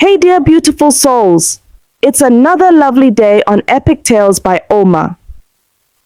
Hey dear beautiful souls, it's another lovely day on Epic Tales by Oma.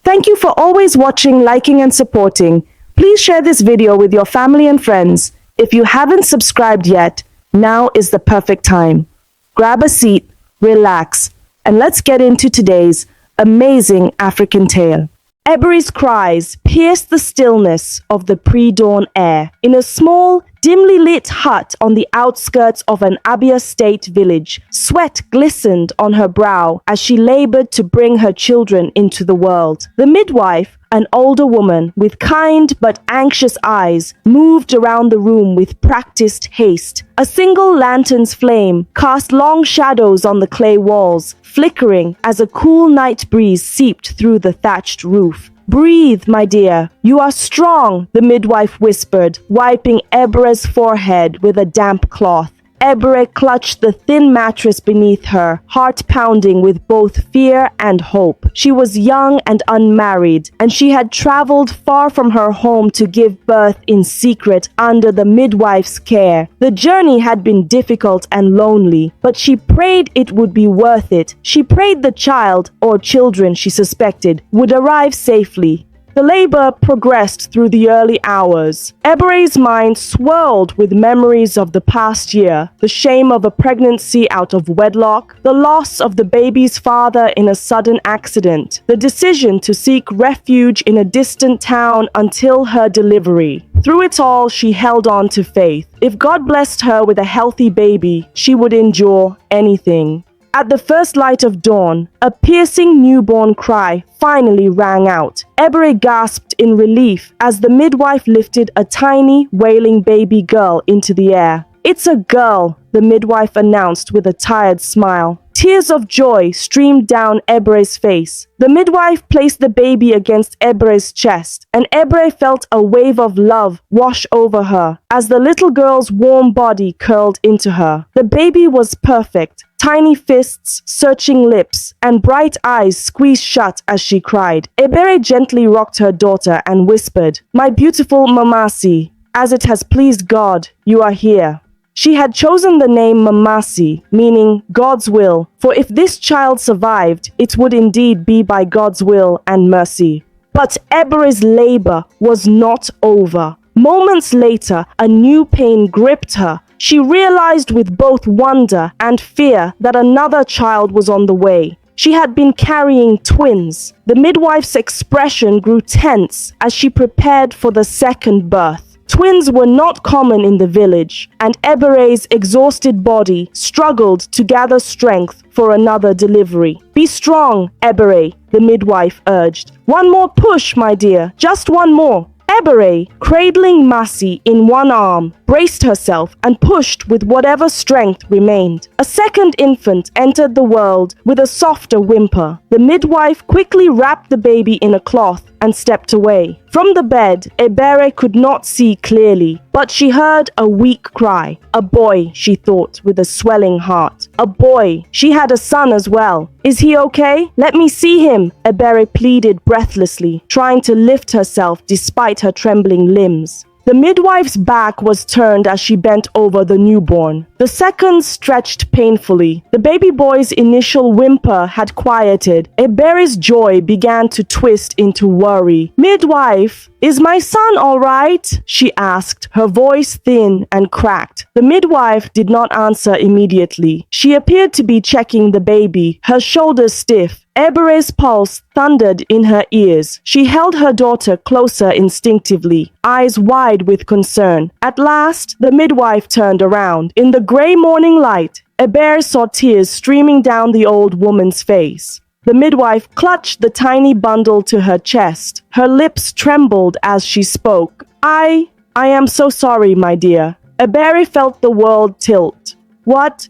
Thank you for always watching, liking and supporting. Please share this video with your family and friends. If you haven't subscribed yet, now is the perfect time. Grab a seat, relax, and let's get into today's amazing African tale. Eberi's cries pierced the stillness of the pre-dawn air. In a small, dimly lit hut on the outskirts of an Abia State village, sweat glistened on her brow as she labored to bring her children into the world. The midwife, an older woman with kind but anxious eyes, moved around the room with practiced haste. A single lantern's flame cast long shadows on the clay walls, flickering as a cool night breeze seeped through the thatched roof. "Breathe, my dear. You are strong," the midwife whispered, wiping Eberi's forehead with a damp cloth. Ebere clutched the thin mattress beneath her, heart pounding with both fear and hope. She was young and unmarried, and she had traveled far from her home to give birth in secret under the midwife's care. The journey had been difficult and lonely, but she prayed it would be worth it. She prayed the child, or children she suspected, would arrive safely. The labor progressed through the early hours. Ebere's mind swirled with memories of the past year, the shame of a pregnancy out of wedlock, the loss of the baby's father in a sudden accident, the decision to seek refuge in a distant town until her delivery. Through it all, she held on to faith. If God blessed her with a healthy baby, she would endure anything. At the first light of dawn, a piercing newborn cry finally rang out. Ebere gasped in relief as the midwife lifted a tiny, wailing baby girl into the air. "It's a girl," the midwife announced with a tired smile. Tears of joy streamed down Ebere's face. The midwife placed the baby against Ebere's chest, and Ebere felt a wave of love wash over her as the little girl's warm body curled into her. The baby was perfect. Tiny fists, searching lips, and bright eyes squeezed shut as she cried. Ebere gently rocked her daughter and whispered, "My beautiful Mamasi, as it has pleased God, you are here." She had chosen the name Mamasi, meaning God's will, for if this child survived, it would indeed be by God's will and mercy. But Ebere's labor was not over. Moments later, a new pain gripped her. She realized with both wonder and fear that another child was on the way. She had been carrying twins. The midwife's expression grew tense as she prepared for the second birth. Twins were not common in the village, and Ebere's exhausted body struggled to gather strength for another delivery. "Be strong, Ebere," the midwife urged. "One more push, my dear, just one more." Ebere, cradling Masi in one arm, braced herself and pushed with whatever strength remained. A second infant entered the world with a softer whimper. The midwife quickly wrapped the baby in a cloth and stepped away. From the bed, Ebere could not see clearly, but she heard a weak cry. A boy, she thought with a swelling heart. A boy. She had a son as well. "Is he okay? Let me see him," Ebere pleaded breathlessly, trying to lift herself despite her trembling limbs. The midwife's back was turned as she bent over the newborn. The seconds stretched painfully. The baby boy's initial whimper had quieted. Ebere's joy began to twist into worry. "Midwife, is my son all right?" she asked, her voice thin and cracked. The midwife did not answer immediately. She appeared to be checking the baby, her shoulders stiff. Ebere's pulse thundered in her ears. She held her daughter closer instinctively, eyes wide with concern. At last, the midwife turned around. In the gray morning light, Ebere saw tears streaming down the old woman's face. The midwife clutched the tiny bundle to her chest. Her lips trembled as she spoke. I am so sorry, my dear." Ebere felt the world tilt. What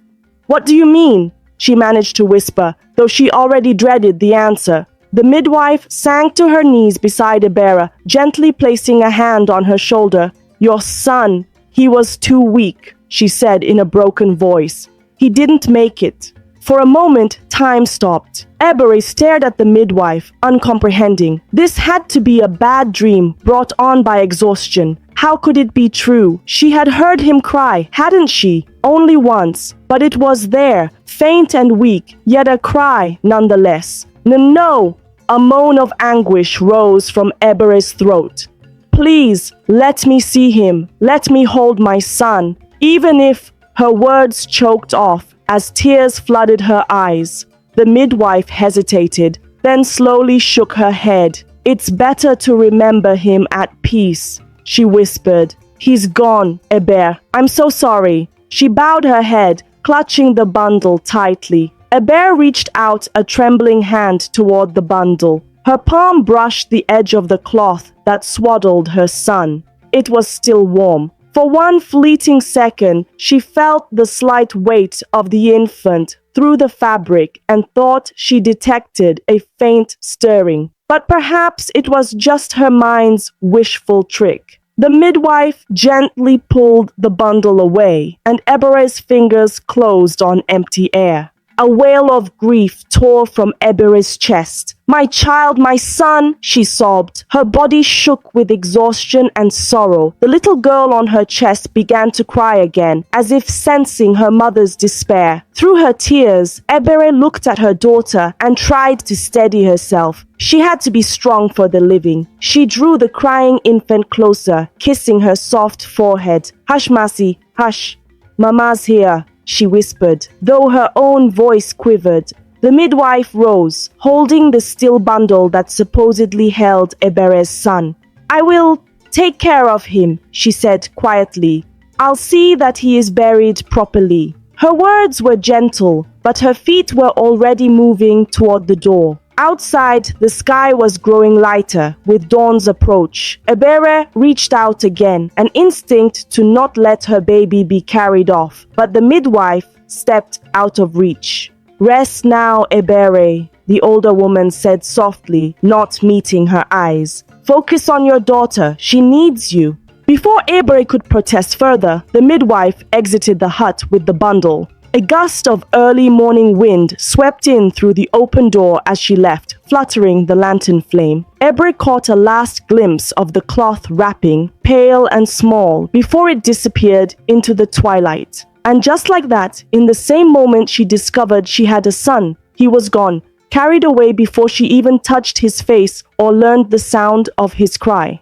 do you mean?" she managed to whisper, though she already dreaded the answer. The midwife sank to her knees beside Ebere, gently placing a hand on her shoulder. "Your son, he was too weak," she said in a broken voice. "He didn't make it." For a moment, time stopped. Ebere stared at the midwife, uncomprehending. This had to be a bad dream brought on by exhaustion. How could it be true? She had heard him cry, hadn't she? Only once, but it was there, faint and weak, yet a cry nonetheless. No! A moan of anguish rose from Ebere's throat. Please, let me see him. Let me hold my son. Even if her words choked off as tears flooded her eyes. The midwife hesitated, then slowly shook her head. It's better to remember him at peace, she whispered. He's gone, Ebere. I'm so sorry. She bowed her head, clutching the bundle tightly. Ebere reached out a trembling hand toward the bundle. Her palm brushed the edge of the cloth that swaddled her son. It was still warm. For one fleeting second, she felt the slight weight of the infant through the fabric and thought she detected a faint stirring. But perhaps it was just her mind's wishful trick. The midwife gently pulled the bundle away, and Ebere's fingers closed on empty air. A wail of grief tore from Ebere's chest. My child, my son, she sobbed. Her body shook with exhaustion and sorrow. The little girl on her chest began to cry again, as if sensing her mother's despair. Through her tears, Ebere looked at her daughter and tried to steady herself. She had to be strong for the living. She drew the crying infant closer, kissing her soft forehead. Hush, Masi, hush. Mama's here, she whispered, though her own voice quivered. The midwife rose, holding the still bundle that supposedly held Ebere's son. I will take care of him, she said quietly. I'll see that he is buried properly. Her words were gentle, but her feet were already moving toward the door. Outside, the sky was growing lighter with dawn's approach. Ebere reached out again, an instinct to not let her baby be carried off, but the midwife stepped out of reach. Rest now, Ebere, the older woman said softly, not meeting her eyes. Focus on your daughter. She needs you. Before Ebere could protest further, the midwife exited the hut with the bundle. A gust of early morning wind swept in through the open door as she left, fluttering the lantern flame. Ebere caught a last glimpse of the cloth wrapping, pale and small, before it disappeared into the twilight. And just like that, in the same moment she discovered she had a son, he was gone, carried away before she even touched his face or learned the sound of his cry.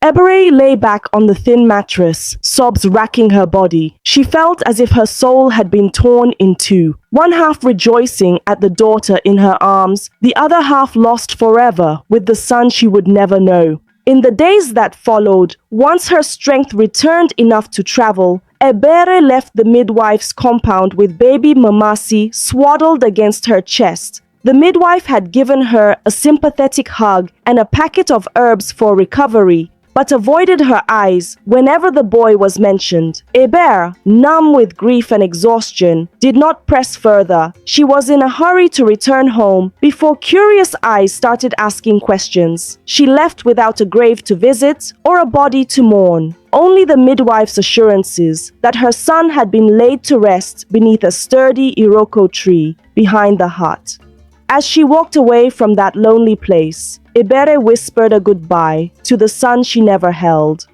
Ebere lay back on the thin mattress, sobs racking her body. She felt as if her soul had been torn in two, one half rejoicing at the daughter in her arms, the other half lost forever with the son she would never know. In the days that followed, once her strength returned enough to travel, Ebere left the midwife's compound with baby Mamasi swaddled against her chest. The midwife had given her a sympathetic hug and a packet of herbs for recovery, but avoided her eyes whenever the boy was mentioned. Ebere, numb with grief and exhaustion, did not press further. She was in a hurry to return home before curious eyes started asking questions. She left without a grave to visit or a body to mourn. Only the midwife's assurances that her son had been laid to rest beneath a sturdy Iroko tree behind the hut. As she walked away from that lonely place, Ebere whispered a goodbye to the son she never held.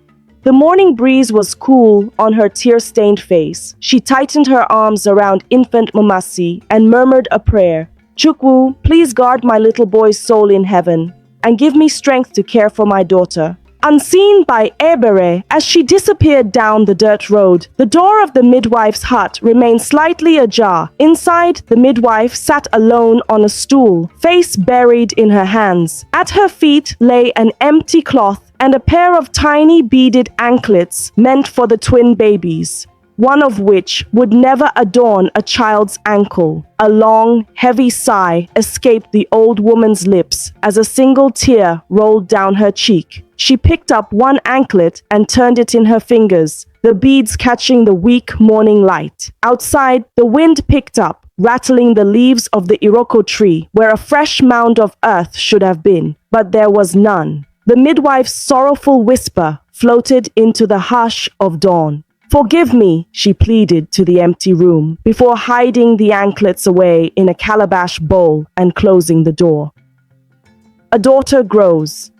The morning breeze was cool on her tear-stained face. She tightened her arms around infant Mamasi and murmured a prayer. Chukwu, please guard my little boy's soul in heaven and give me strength to care for my daughter. Unseen by Ebere, as she disappeared down the dirt road, the door of the midwife's hut remained slightly ajar. Inside, the midwife sat alone on a stool, face buried in her hands. At her feet lay an empty cloth and a pair of tiny beaded anklets meant for the twin babies, one of which would never adorn a child's ankle. A long, heavy sigh escaped the old woman's lips as a single tear rolled down her cheek. She picked up one anklet and turned it in her fingers, the beads catching the weak morning light. Outside, the wind picked up, rattling the leaves of the Iroko tree, where a fresh mound of earth should have been, but there was none. The midwife's sorrowful whisper floated into the hush of dawn. Forgive me, she pleaded to the empty room, before hiding the anklets away in a calabash bowl and closing the door. A daughter grows.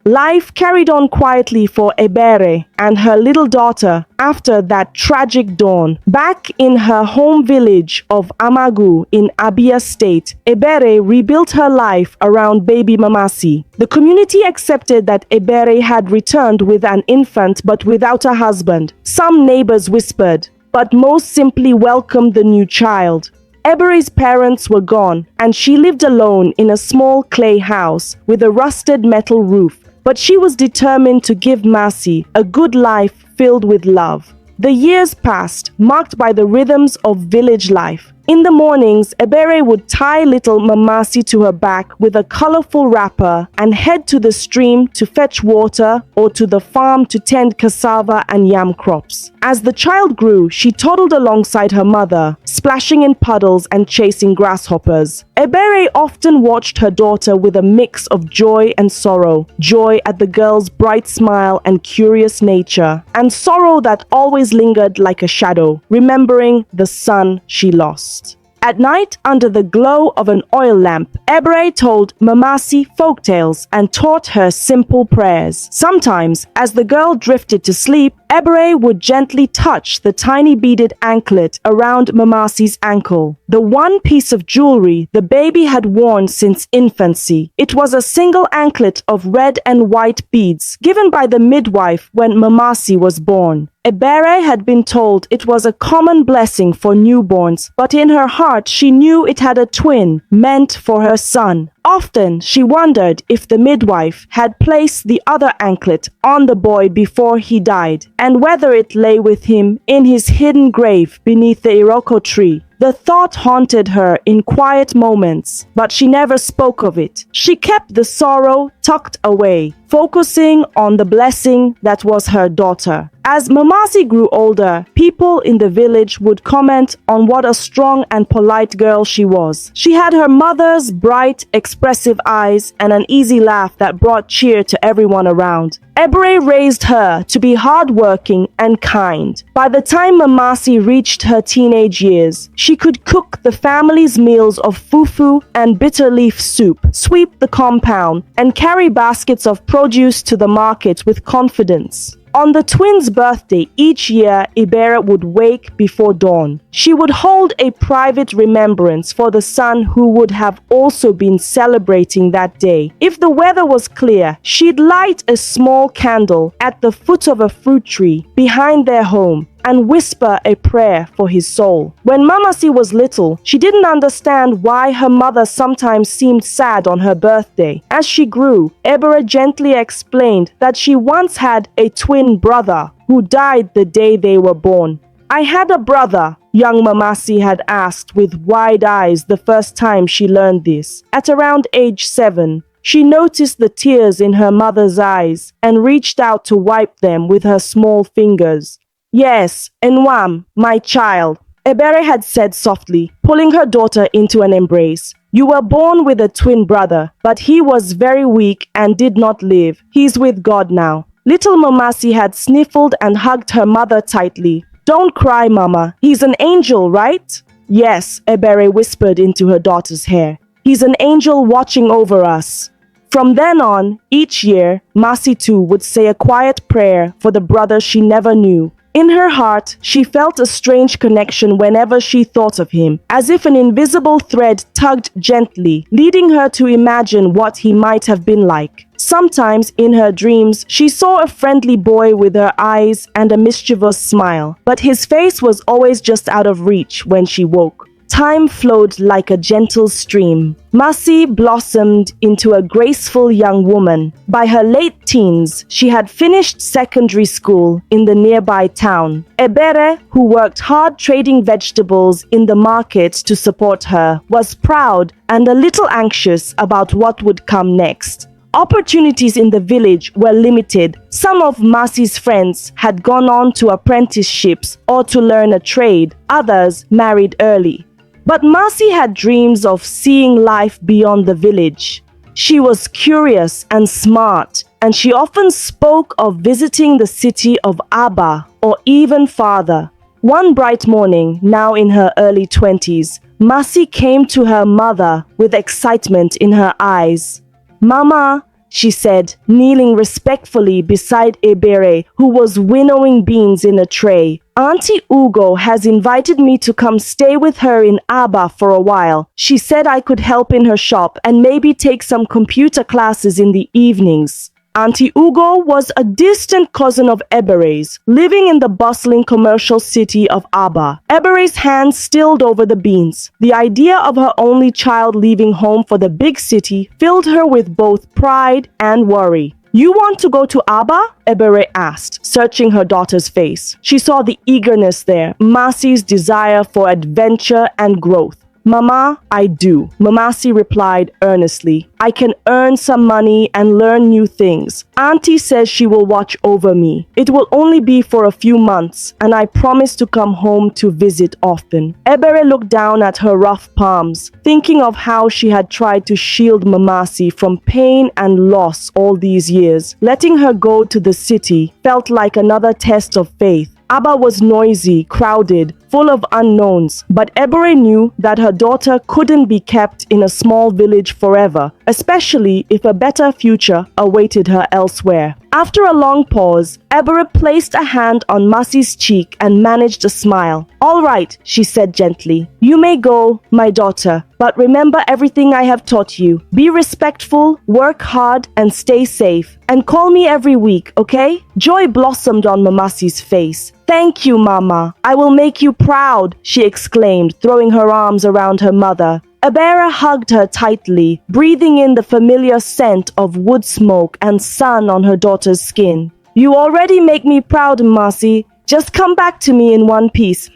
Life carried on quietly for Ebere and her little daughter after that tragic dawn. Back in her home village of Amagu in Abia State, Ebere rebuilt her life around baby Mamasi. The community accepted that Ebere had returned with an infant but without a husband. Some neighbors whispered, but most simply welcomed the new child. Ebere's parents were gone, and she lived alone in a small clay house with a rusted metal roof. But she was determined to give Masi a good life filled with love. The years passed, marked by the rhythms of village life. In the mornings, Ebere would tie little Mamasi to her back with a colorful wrapper and head to the stream to fetch water or to the farm to tend cassava and yam crops. As the child grew, she toddled alongside her mother, splashing in puddles and chasing grasshoppers. Ebere often watched her daughter with a mix of joy and sorrow. Joy at the girl's bright smile and curious nature, and sorrow that always lingered like a shadow, remembering the son she lost. At night, under the glow of an oil lamp, Ebere told Mamasi folktales and taught her simple prayers. Sometimes, as the girl drifted to sleep, Ebere would gently touch the tiny beaded anklet around Mamasi's ankle, the one piece of jewelry the baby had worn since infancy. It was a single anklet of red and white beads given by the midwife when Mamasi was born. Ebere had been told it was a common blessing for newborns, but in her heart she knew it had a twin meant for her son. Often she wondered if the midwife had placed the other anklet on the boy before he died, and whether it lay with him in his hidden grave beneath the Iroko tree. The thought haunted her in quiet moments, but she never spoke of it. She kept the sorrow tucked away, focusing on the blessing that was her daughter. As Mamasi grew older, people in the village would comment on what a strong and polite girl she was. She had her mother's bright, expressive eyes and an easy laugh that brought cheer to everyone around. Ebere raised her to be hardworking and kind. By the time Mamasi reached her teenage years, she could cook the family's meals of fufu and bitter leaf soup, sweep the compound, and carry baskets of produce to the market with confidence. On the twins' birthday each year, Ebere would wake before dawn. She would hold a private remembrance for the son who would have also been celebrating that day. If the weather was clear, she'd light a small candle at the foot of a fruit tree behind their home and whisper a prayer for his soul. When Mamasi was little, she didn't understand why her mother sometimes seemed sad on her birthday. As she grew, Ebere gently explained that she once had a twin brother who died the day they were born. "I had a brother," young Mamasi had asked with wide eyes the first time she learned this. At around age 7, she noticed the tears in her mother's eyes and reached out to wipe them with her small fingers. "Yes, Enwam, my child," Ebere had said softly, pulling her daughter into an embrace. "You were born with a twin brother, but he was very weak and did not live. He's with God now." Little Mamasi had sniffled and hugged her mother tightly. "Don't cry, Mama. He's an angel, right?" "Yes," Ebere whispered into her daughter's hair. "He's an angel watching over us." From then on, each year, Masi too would say a quiet prayer for the brother she never knew. In her heart, she felt a strange connection whenever she thought of him, as if an invisible thread tugged gently, leading her to imagine what he might have been like. Sometimes, in her dreams, she saw a friendly boy with her eyes and a mischievous smile, but his face was always just out of reach when she woke. Time flowed like a gentle stream. Masi blossomed into a graceful young woman. By her late teens, she had finished secondary school in the nearby town. Ebere, who worked hard trading vegetables in the market to support her, was proud and a little anxious about what would come next. Opportunities in the village were limited. Some of Masi's friends had gone on to apprenticeships or to learn a trade. Others married early. But Masi had dreams of seeing life beyond the village. She was curious and smart, and she often spoke of visiting the city of Aba or even farther. One bright morning, now in her early 20s, Masi came to her mother with excitement in her eyes. "Mama," she said, kneeling respectfully beside Ebere, who was winnowing beans in a tray. Auntie Ugo has invited me to come stay with her in Aba for a while. She said I could help in her shop and maybe take some computer classes in the evenings. Auntie Ugo was a distant cousin of Ebere's, living in the bustling commercial city of Aba. Ebere's hands stilled over the beans. The idea of her only child leaving home for the big city filled her with both pride and worry. "You want to go to Aba?" Ebere asked, searching her daughter's face. She saw the eagerness there, Mamasi's desire for adventure and growth. "Mama, I do," Mamasi replied earnestly. "I can earn some money and learn new things. Auntie says she will watch over me. It will only be for a few months, and I promise to come home to visit often." Ebere looked down at her rough palms, thinking of how she had tried to shield Mamasi from pain and loss all these years. Letting her go to the city felt like another test of faith. Aba was noisy, crowded, full of unknowns, but Ebere knew that her daughter couldn't be kept in a small village forever, especially if a better future awaited her elsewhere. After a long pause, Ebere placed a hand on Masi's cheek and managed a smile. "All right," she said gently. "You may go, my daughter, but remember everything I have taught you. Be respectful, work hard, and stay safe. And call me every week, okay?" Joy blossomed on Mamasi's face. "Thank you, Mama. I will make you proud," she exclaimed, throwing her arms around her mother. Ebere hugged her tightly, breathing in the familiar scent of wood smoke and sun on her daughter's skin. "You already make me proud, Mamasi. Just come back to me in one piece,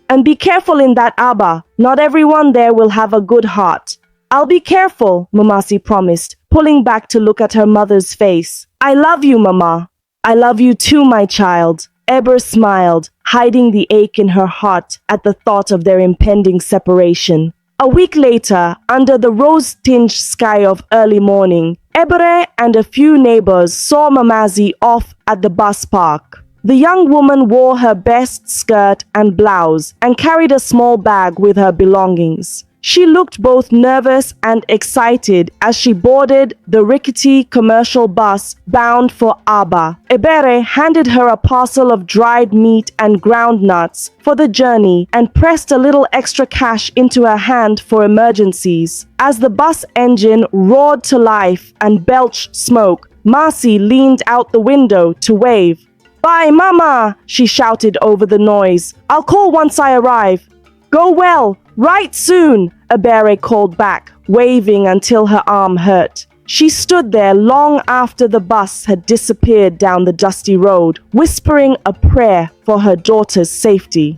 And be careful in that Aba. Not everyone there will have a good heart." "I'll be careful," Mamasi promised, pulling back to look at her mother's face. "I love you, Mama." "I love you too, my child." Ebere smiled, hiding the ache in her heart at the thought of their impending separation. A week later, under the rose-tinged sky of early morning, Ebere and a few neighbors saw Mamasi off at the bus park. The young woman wore her best skirt and blouse and carried a small bag with her belongings. She looked both nervous and excited as she boarded the rickety commercial bus bound for Aba. Ebere handed her a parcel of dried meat and ground nuts for the journey and pressed a little extra cash into her hand for emergencies. As the bus engine roared to life and belched smoke, Masi leaned out the window to wave. "Bye, Mama!" she shouted over the noise. "I'll call once I arrive." "Go well! Right soon!" Ebere called back, waving until her arm hurt. She stood there long after the bus had disappeared down the dusty road, whispering a prayer for her daughter's safety.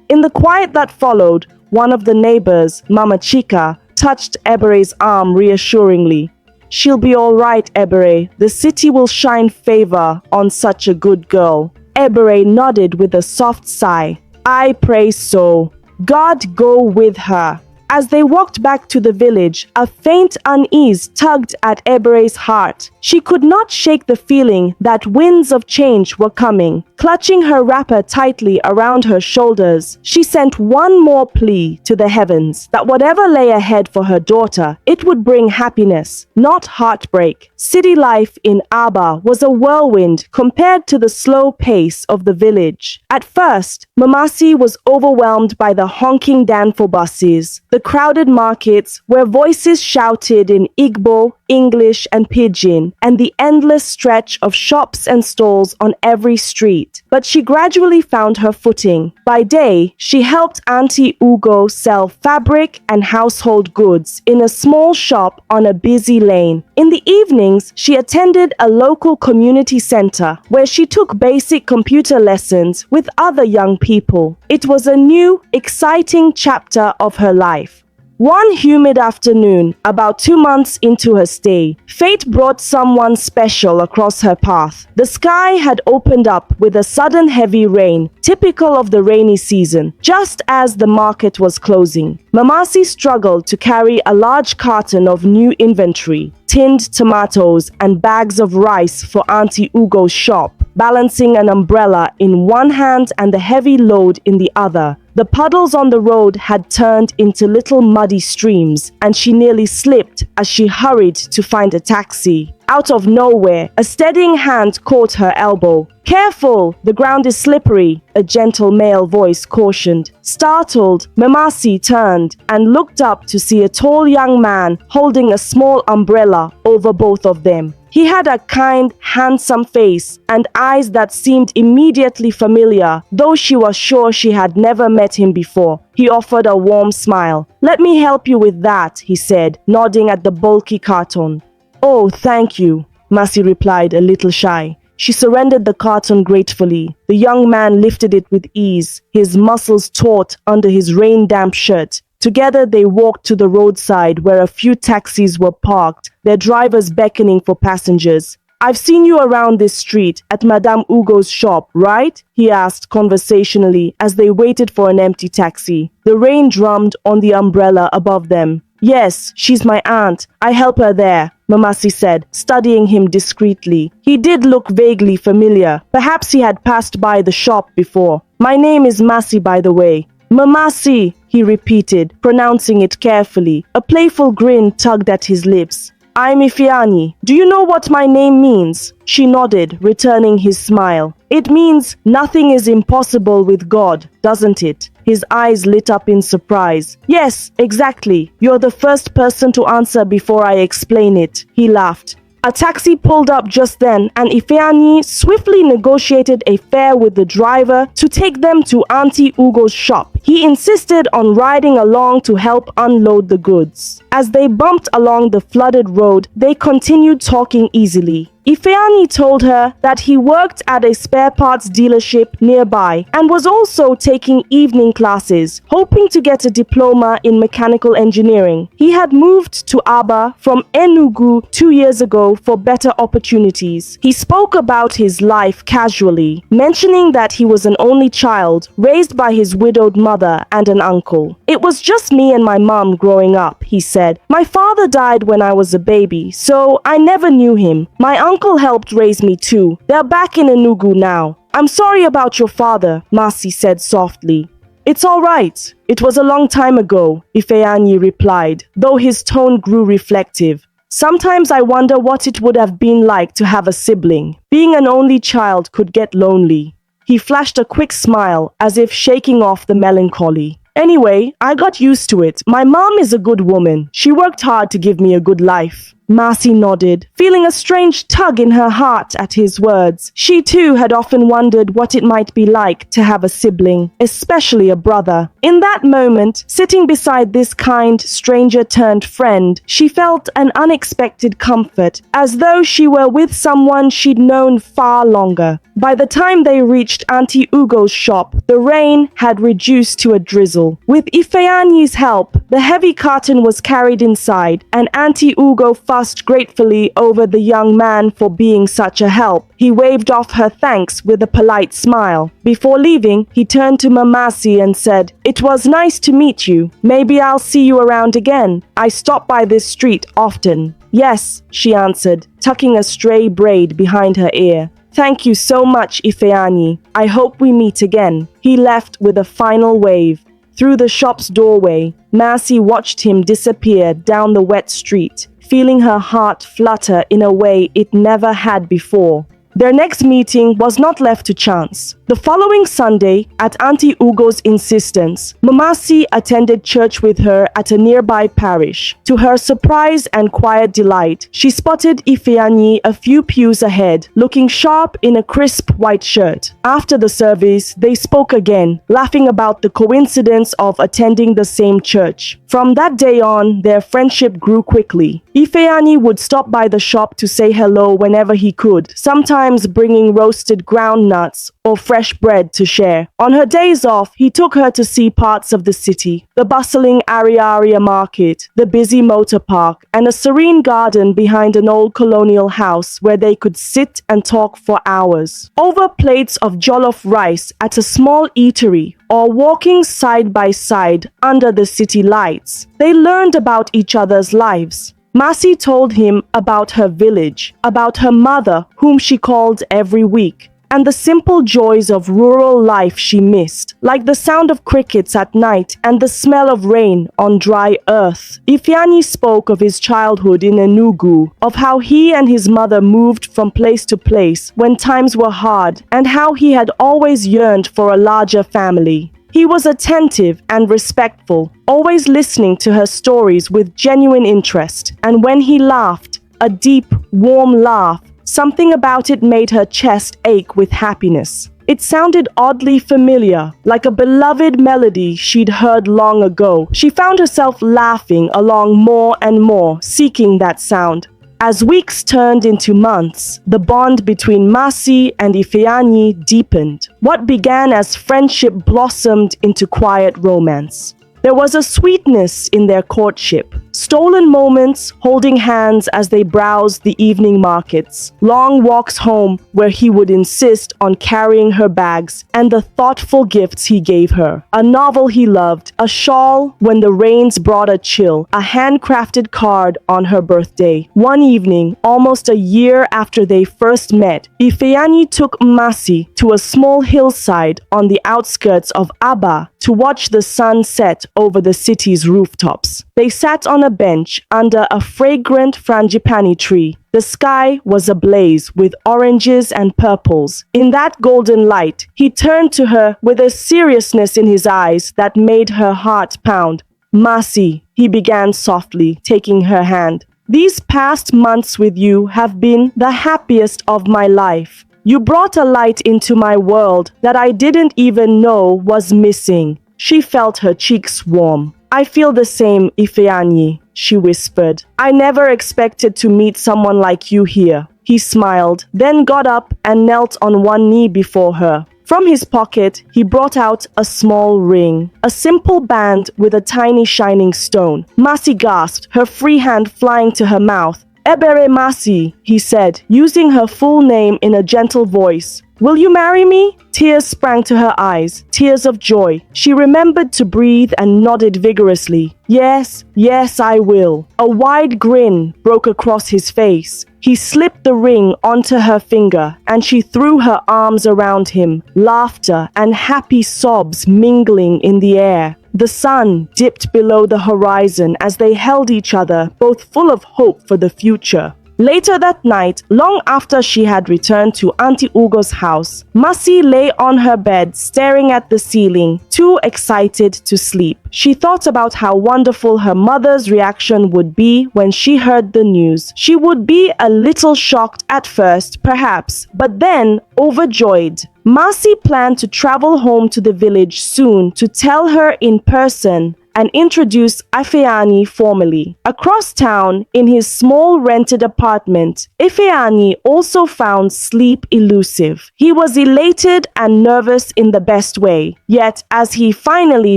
In the quiet that followed, one of the neighbors, Mama Chika, touched Ebere's arm reassuringly. "She'll be all right, Ebere. The city will shine favor on such a good girl." Ebere nodded with a soft sigh. "I pray so. God go with her." As they walked back to the village, a faint unease tugged at Ebere's heart. She could not shake the feeling that winds of change were coming. Clutching her wrapper tightly around her shoulders, she sent one more plea to the heavens that whatever lay ahead for her daughter, it would bring happiness, not heartbreak. City life in Aba was a whirlwind compared to the slow pace of the village. At first, Mamasi was overwhelmed by the honking Danfo buses, the crowded markets where voices shouted in Igbo, English, and Pidgin, and the endless stretch of shops and stalls on every street. But she gradually found her footing. By day, she helped Auntie Ugo sell fabric and household goods in a small shop on a busy lane. In the evenings, she attended a local community center where she took basic computer lessons with other young people. It was a new, exciting chapter of her life. One humid afternoon, about 2 months into her stay, fate brought someone special across her path. The sky had opened up with a sudden heavy rain, typical of the rainy season, just as the market was closing. Mamasi struggled to carry a large carton of new inventory, tinned tomatoes and bags of rice for Auntie Ugo's shop, balancing an umbrella in one hand and the heavy load in the other. The puddles on the road had turned into little muddy streams, and she nearly slipped as she hurried to find a taxi. Out of nowhere, a steadying hand caught her elbow. "Careful, the ground is slippery," a gentle male voice cautioned. Startled, Mamasi turned and looked up to see a tall young man holding a small umbrella over both of them. He had a kind, handsome face and eyes that seemed immediately familiar, though she was sure she had never met him before. He offered a warm smile. "Let me help you with that," he said, nodding at the bulky carton. "Oh, thank you," Masi replied, a little shy. She surrendered the carton gratefully. The young man lifted it with ease, his muscles taut under his rain-damp shirt. Together they walked to the roadside where a few taxis were parked, their drivers beckoning for passengers. "I've seen you around this street at Madame Ugo's shop, right?" he asked conversationally as they waited for an empty taxi. The rain drummed on the umbrella above them. "Yes, she's my aunt. I help her there," Mamasi said, studying him discreetly. He did look vaguely familiar. Perhaps he had passed by the shop before. "My name is Masi, by the way." "Mamasi," he repeated, pronouncing it carefully. A playful grin tugged at his lips. "I'm Ifeanyi. Do you know what my name means?" She nodded, returning his smile. "It means nothing is impossible with God, doesn't it?" His eyes lit up in surprise. "Yes, exactly. You're the first person to answer before I explain it," he laughed. A taxi pulled up just then, and Ifeanyi swiftly negotiated a fare with the driver to take them to Auntie Ugo's shop. He insisted on riding along to help unload the goods. As they bumped along the flooded road, they continued talking easily. Ifeanyi told her that he worked at a spare parts dealership nearby and was also taking evening classes, hoping to get a diploma in mechanical engineering. He had moved to Aba from Enugu 2 years ago for better opportunities. He spoke about his life casually, mentioning that he was an only child, raised by his widowed mother and an uncle. "It was just me and my mom growing up," he said. "My father died when I was a baby, so I never knew him. My uncle helped raise me too. They're back in Enugu now." "I'm sorry about your father," Masi said softly. "It's all right. It was a long time ago," Ifeanyi replied, though his tone grew reflective. "Sometimes I wonder what it would have been like to have a sibling. Being an only child could get lonely." He flashed a quick smile, as if shaking off the melancholy. "Anyway, I got used to it. My mom is a good woman. She worked hard to give me a good life." Masi nodded, feeling a strange tug in her heart at his words. She too had often wondered what it might be like to have a sibling, especially a brother. In that moment, sitting beside this kind stranger-turned-friend, she felt an unexpected comfort, as though she were with someone she'd known far longer. By the time they reached Auntie Ugo's shop, the rain had reduced to a drizzle. With Ifeanyi's help, the heavy curtain was carried inside, and Auntie Ugo fussed gratefully over the young man for being such a help. He waved off her thanks with a polite smile. Before leaving, he turned to Mamasi and said, "It was nice to meet you. Maybe I'll see you around again. I stop by this street often." "Yes," she answered, tucking a stray braid behind her ear. "Thank you so much, Ifeanyi. I hope we meet again." He left with a final wave. Through the shop's doorway, Masi watched him disappear down the wet street, feeling her heart flutter in a way it never had before. Their next meeting was not left to chance. The following Sunday, at Auntie Ugo's insistence, Mamasi attended church with her at a nearby parish. To her surprise and quiet delight, she spotted Ifeanyi a few pews ahead, looking sharp in a crisp white shirt. After the service, they spoke again, laughing about the coincidence of attending the same church. From that day on, their friendship grew quickly. Ifeanyi would stop by the shop to say hello whenever he could, sometimes bringing roasted ground nuts or fresh bread to share. On her days off, he took her to see parts of the city, the bustling Ariaria market, the busy motor park, and a serene garden behind an old colonial house where they could sit and talk for hours. Over plates of jollof rice at a small eatery, or walking side by side under the city lights, they learned about each other's lives. Masi told him about her village, about her mother, whom she called every week, and the simple joys of rural life she missed, like the sound of crickets at night and the smell of rain on dry earth. Ifeanyi spoke of his childhood in Enugu, of how he and his mother moved from place to place when times were hard, and how he had always yearned for a larger family. He was attentive and respectful, always listening to her stories with genuine interest, and when he laughed, a deep, warm laugh, something about it made her chest ache with happiness. It sounded oddly familiar, like a beloved melody she'd heard long ago. She found herself laughing along more and more, seeking that sound. As weeks turned into months, the bond between Mamasi and Ifeanyi deepened. What began as friendship blossomed into quiet romance. There was a sweetness in their courtship. Stolen moments, holding hands as they browsed the evening markets, long walks home where he would insist on carrying her bags, and the thoughtful gifts he gave her. A novel he loved, a shawl when the rains brought a chill, a handcrafted card on her birthday. One evening, almost a year after they first met, Ifeanyi took Mamasi to a small hillside on the outskirts of Aba to watch the sun set over the city's rooftops. They sat on a bench under a fragrant frangipani tree. The sky was ablaze with oranges and purples. In that golden light, he turned to her with a seriousness in his eyes that made her heart pound. "Mamasi," he began softly, taking her hand. "These past months with you have been the happiest of my life. You brought a light into my world that I didn't even know was missing." She felt her cheeks warm. "I feel the same, Ifeanyi," she whispered. "I never expected to meet someone like you here." He smiled, then got up and knelt on one knee before her. From his pocket, he brought out a small ring, a simple band with a tiny shining stone. Mamasi gasped, her free hand flying to her mouth. "Ebere Mamasi," he said, using her full name in a gentle voice. "Will you marry me?" Tears sprang to her eyes, tears of joy. She remembered to breathe and nodded vigorously. "Yes, yes, I will." A wide grin broke across his face. He slipped the ring onto her finger, and she threw her arms around him, laughter and happy sobs mingling in the air. The sun dipped below the horizon as they held each other, both full of hope for the future. Later that night, long after she had returned to Auntie Ugo's house, Mamasi lay on her bed staring at the ceiling, too excited to sleep. She thought about how wonderful her mother's reaction would be when she heard the news. She would be a little shocked at first, perhaps, but then overjoyed. Mamasi planned to travel home to the village soon to tell her in person and introduce Ifeanyi formally. Across town, in his small rented apartment, Ifeanyi also found sleep elusive. He was elated and nervous in the best way. Yet, as he finally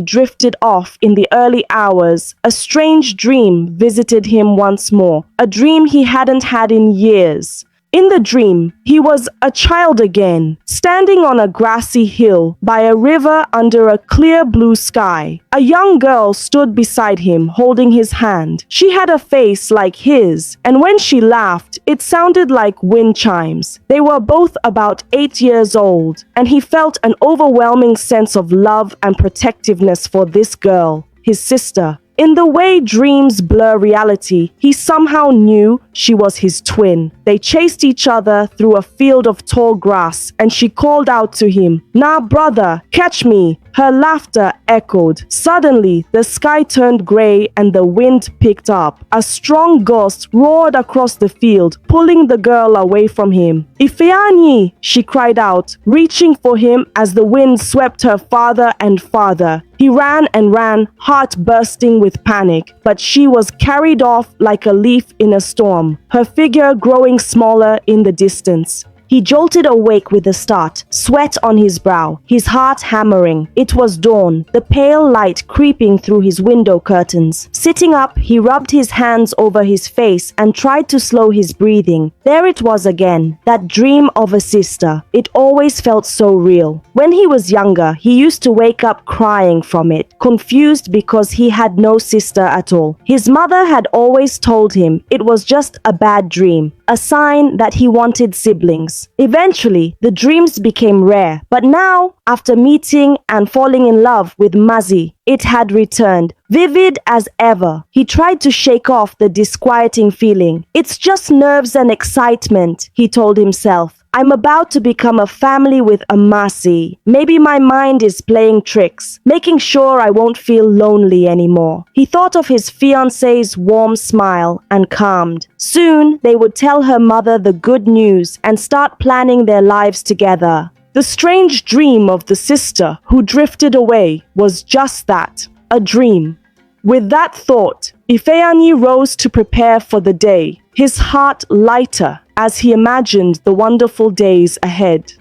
drifted off in the early hours, a strange dream visited him once more, a dream he hadn't had in years. In the dream, he was a child again, standing on a grassy hill by a river under a clear blue sky. A young girl stood beside him, holding his hand. She had a face like his, and when she laughed, it sounded like wind chimes. They were both about 8 years old, and he felt an overwhelming sense of love and protectiveness for this girl, his sister. In the way dreams blur reality, he somehow knew she was his twin. They chased each other through a field of tall grass, and she called out to him, "Nah, brother, catch me." Her laughter echoed. Suddenly, the sky turned gray and the wind picked up. A strong gust roared across the field, pulling the girl away from him. "Ifeanyi!" she cried out, reaching for him as the wind swept her farther and farther. He ran and ran, heart bursting with panic, but she was carried off like a leaf in a storm, her figure growing smaller in the distance. He jolted awake with a start, sweat on his brow, his heart hammering. It was dawn, the pale light creeping through his window curtains. Sitting up, he rubbed his hands over his face and tried to slow his breathing. There it was again, that dream of a sister. It always felt so real. When he was younger, he used to wake up crying from it, confused because he had no sister at all. His mother had always told him it was just a bad dream, a sign that he wanted siblings. dreams. Eventually, the dreams became rare, but now, after meeting and falling in love with Mazi, it had returned, vivid as ever. He tried to shake off the disquieting feeling. It's just nerves and excitement, he told himself. I'm about to become a family with a Mamasi. Maybe my mind is playing tricks, making sure I won't feel lonely anymore. He thought of his fiance's warm smile and calmed. Soon, they would tell her mother the good news and start planning their lives together. The strange dream of the sister who drifted away was just that, a dream. With that thought, Ifeanyi rose to prepare for the day, his heart lighter as he imagined the wonderful days ahead.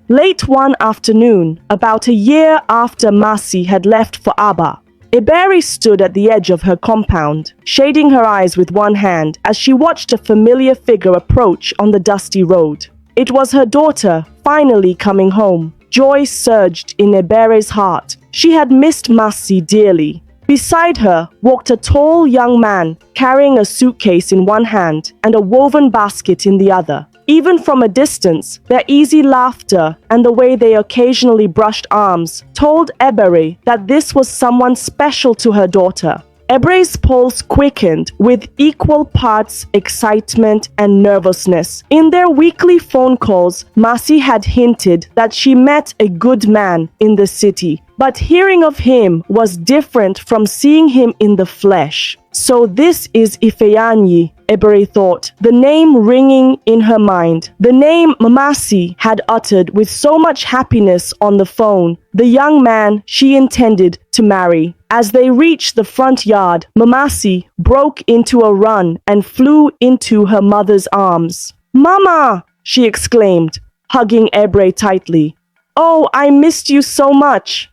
Late one afternoon, about a year after Mamasi had left for Aba, Ebere stood at the edge of her compound, shading her eyes with one hand as she watched a familiar figure approach on the dusty road. It was her daughter, finally coming home. Joy surged in Ebere's heart. She had missed Mamasi dearly. Beside her walked a tall young man carrying a suitcase in one hand and a woven basket in the other. Even from a distance, their easy laughter and the way they occasionally brushed arms told Ebere that this was someone special to her daughter. Ebere's pulse quickened with equal parts excitement and nervousness. In their weekly phone calls, Mamasi had hinted that she met a good man in the city. But hearing of him was different from seeing him in the flesh. So this is Ifeanyi, Ebere thought, the name ringing in her mind. The name Mamasi had uttered with so much happiness on the phone, the young man she intended to marry. As they reached the front yard, Mamasi broke into a run and flew into her mother's arms. "Mama!" she exclaimed, hugging Ebere tightly. "Oh, I missed you so much."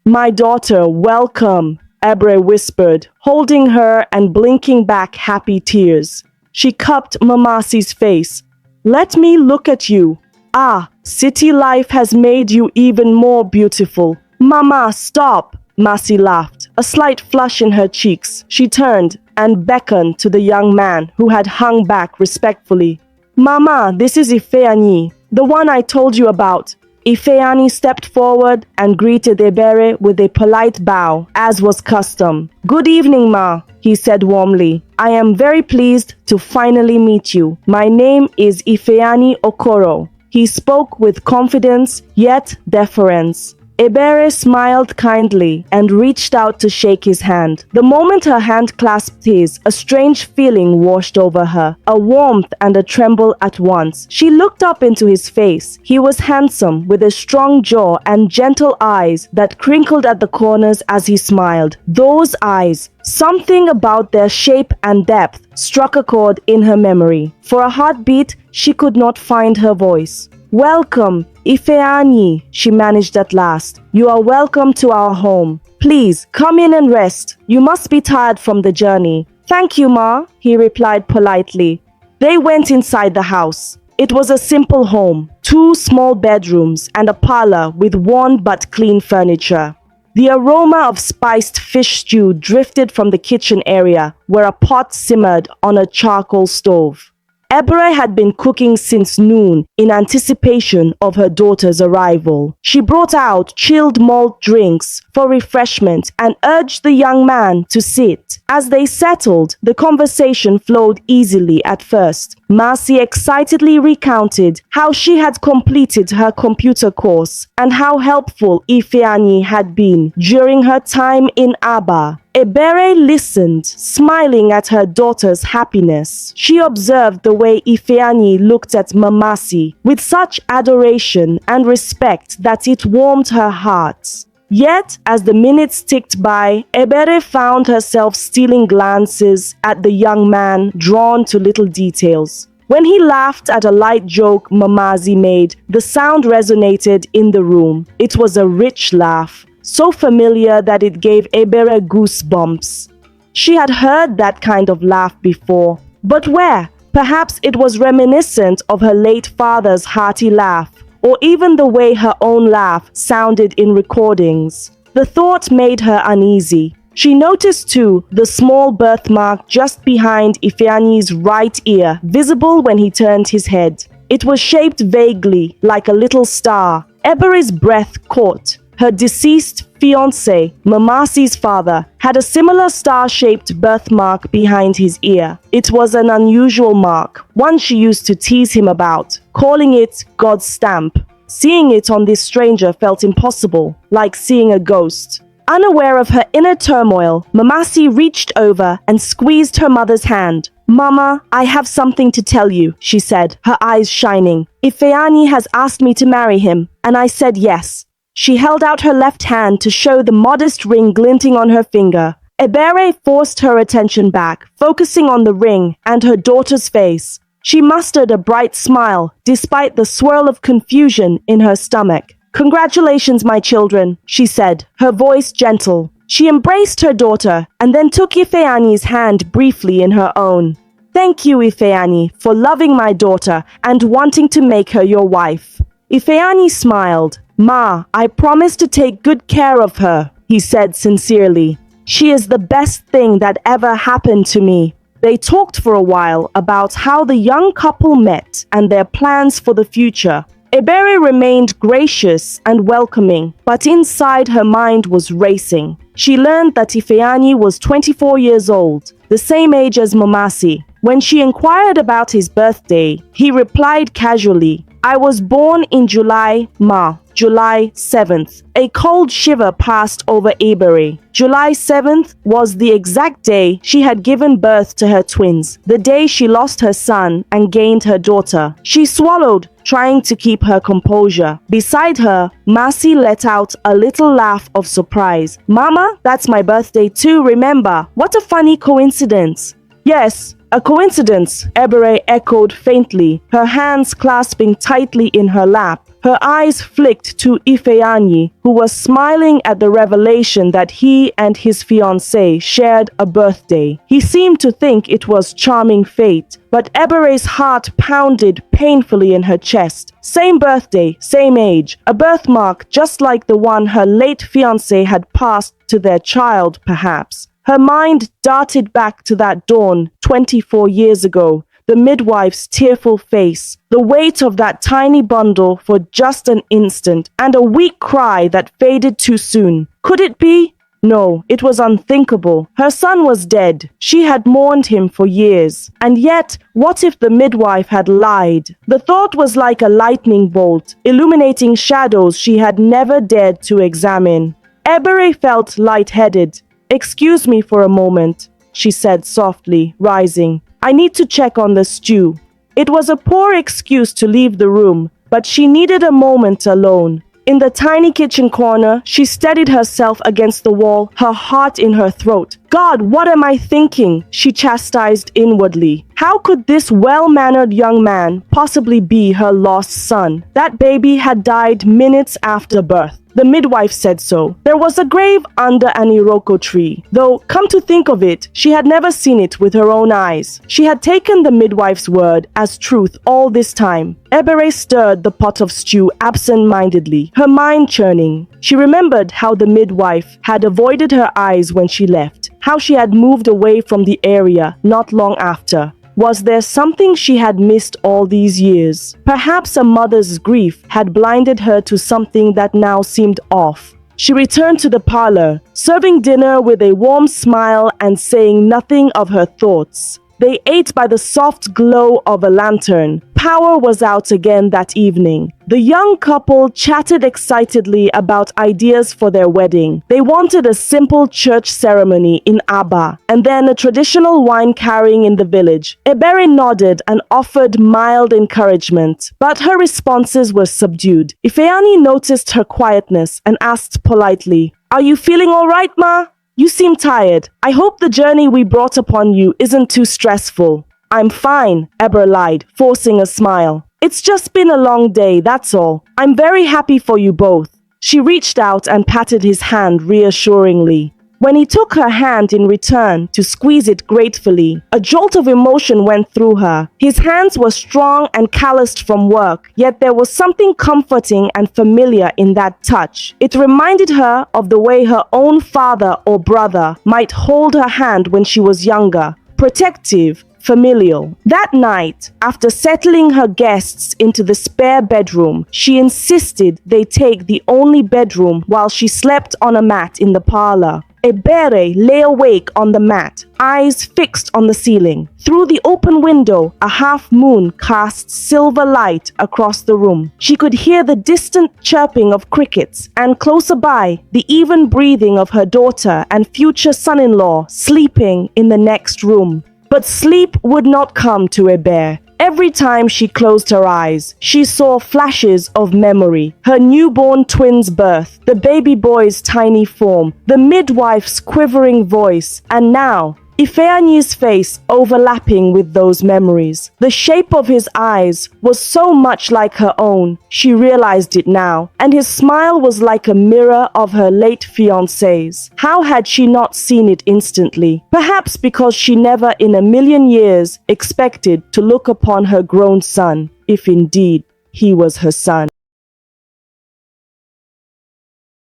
"My daughter, welcome," Ebere whispered, holding her and blinking back happy tears. She cupped Mamasi's face. "Let me look at you. Ah, city life has made you even more beautiful." "Mama, stop!" Mamasi laughed, a slight flush in her cheeks. She turned and beckoned to the young man who had hung back respectfully. "Mama, this is Ifeanyi, the one I told you about." Ifeanyi stepped forward and greeted Ebere with a polite bow, as was custom. "Good evening, Ma," he said warmly. "I am very pleased to finally meet you. My name is Ifeanyi Okoro." He spoke with confidence, yet deference. Ebere smiled kindly and reached out to shake his hand. The moment her hand clasped his, a strange feeling washed over her, a warmth and a tremble at once. She looked up into his face. He was handsome, with a strong jaw and gentle eyes that crinkled at the corners as he smiled. Those eyes, something about their shape and depth, struck a chord in her memory. For a heartbeat, she could not find her voice. "Welcome, Ifeanyi," she managed at last. "You are welcome to our home. Please, come in and rest. You must be tired from the journey." "Thank you, Ma," he replied politely. They went inside the house. It was a simple home, 2 small bedrooms and a parlor with worn but clean furniture. The aroma of spiced fish stew drifted from the kitchen area, where a pot simmered on a charcoal stove. Ebere had been cooking since noon in anticipation of her daughter's arrival. She brought out chilled malt drinks for refreshment and urged the young man to sit. As they settled, the conversation flowed easily at first. Mamasi excitedly recounted how she had completed her computer course and how helpful Ifeanyi had been during her time in Aba. Ebere listened, smiling at her daughter's happiness. She observed the way Ifeanyi looked at Mamasi with such adoration and respect that it warmed her heart. Yet, as the minutes ticked by, Ebere found herself stealing glances at the young man, drawn to little details. When he laughed at a light joke Mamasi made, the sound resonated in the room. It was a rich laugh, so familiar that it gave Ebere goosebumps. She had heard that kind of laugh before, but where? Perhaps it was reminiscent of her late father's hearty laugh, or even the way her own laugh sounded in recordings. The thought made her uneasy. She noticed too the small birthmark just behind Ifeanyi's right ear, visible when he turned his head. It was shaped vaguely, like a little star. Eberi's breath caught. Her deceased fiance, Mamasi's father, had a similar star-shaped birthmark behind his ear. It was an unusual mark, one she used to tease him about, calling it God's stamp. Seeing it on this stranger felt impossible, like seeing a ghost. Unaware of her inner turmoil, Mamasi reached over and squeezed her mother's hand. "Mama, I have something to tell you," she said, her eyes shining. "Ifeanyi has asked me to marry him, and I said yes." She held out her left hand to show the modest ring glinting on her finger. Ebere forced her attention back, focusing on the ring and her daughter's face. She mustered a bright smile, despite the swirl of confusion in her stomach. "Congratulations, my children," she said, her voice gentle. She embraced her daughter and then took Ifeanyi's hand briefly in her own. "Thank you, Ifeanyi, for loving my daughter and wanting to make her your wife." Ifeanyi smiled. "Ma, I promise to take good care of her," he said sincerely. "She is the best thing that ever happened to me." They talked for a while about how the young couple met and their plans for the future. Ebere remained gracious and welcoming, but inside her mind was racing. She learned that Ifeanyi was 24 years old, the same age as Mamasi. When she inquired about his birthday, he replied casually, "I was born in July, Ma. July 7th. A cold shiver passed over Ebere. July 7th was the exact day she had given birth to her twins, the day she lost her son and gained her daughter. She swallowed, trying to keep her composure. Beside her, Masi let out a little laugh of surprise. "Mama, that's my birthday too, remember. What a funny coincidence." "Yes, a coincidence," Ebere echoed faintly, her hands clasping tightly in her lap. Her eyes flicked to Ifeanyi, who was smiling at the revelation that he and his fiancée shared a birthday. He seemed to think it was charming fate, but Ebere's heart pounded painfully in her chest. Same birthday, same age, a birthmark just like the one her late fiancé had passed to their child, perhaps. Her mind darted back to that dawn 24 years ago. The midwife's tearful face, the weight of that tiny bundle for just an instant, and a weak cry that faded too soon. Could it be? No, it was unthinkable. Her son was dead. She had mourned him for years. And yet, what if the midwife had lied? The thought was like a lightning bolt, illuminating shadows she had never dared to examine. Ebere felt lightheaded. "Excuse me for a moment," she said softly, rising. "I need to check on the stew." It was a poor excuse to leave the room, but she needed a moment alone. In the tiny kitchen corner, she steadied herself against the wall, her heart in her throat. "God, what am I thinking?" she chastised inwardly. How could this well-mannered young man possibly be her lost son? That baby had died minutes after birth. The midwife said so. There was a grave under an iroko tree, though, come to think of it, she had never seen it with her own eyes. She had taken the midwife's word as truth all this time. Ebere stirred the pot of stew absent-mindedly, her mind churning. She remembered how the midwife had avoided her eyes when she left, how she had moved away from the area not long after. Was there something she had missed all these years? Perhaps a mother's grief had blinded her to something that now seemed off. She returned to the parlor, serving dinner with a warm smile and saying nothing of her thoughts. They ate by the soft glow of a lantern. Power was out again that evening. The young couple chatted excitedly about ideas for their wedding. They wanted a simple church ceremony in Aba, and then a traditional wine carrying in the village. Ebere nodded and offered mild encouragement, but her responses were subdued. Ifeanyi noticed her quietness and asked politely, "Are you feeling all right, Ma? You seem tired. I hope the journey we brought upon you isn't too stressful." "I'm fine," Ebere lied, forcing a smile. "It's just been a long day, that's all. I'm very happy for you both." She reached out and patted his hand reassuringly. When he took her hand in return to squeeze it gratefully, a jolt of emotion went through her. His hands were strong and calloused from work, yet there was something comforting and familiar in that touch. It reminded her of the way her own father or brother might hold her hand when she was younger, protective, familial. That night, after settling her guests into the spare bedroom, she insisted they take the only bedroom while she slept on a mat in the parlor. Ebere lay awake on the mat, eyes fixed on the ceiling. Through the open window, a half moon cast silver light across the room. She could hear the distant chirping of crickets, and closer by, the even breathing of her daughter and future son-in-law sleeping in the next room. But sleep would not come to Ebere. Every time she closed her eyes, she saw flashes of memory. Her newborn twin's birth, the baby boy's tiny form, the midwife's quivering voice, and now, Ifeanyi's face overlapping with those memories. The shape of his eyes was so much like her own, she realized it now, and his smile was like a mirror of her late fiance's. How had she not seen it instantly? Perhaps because she never in a million years expected to look upon her grown son, if indeed he was her son.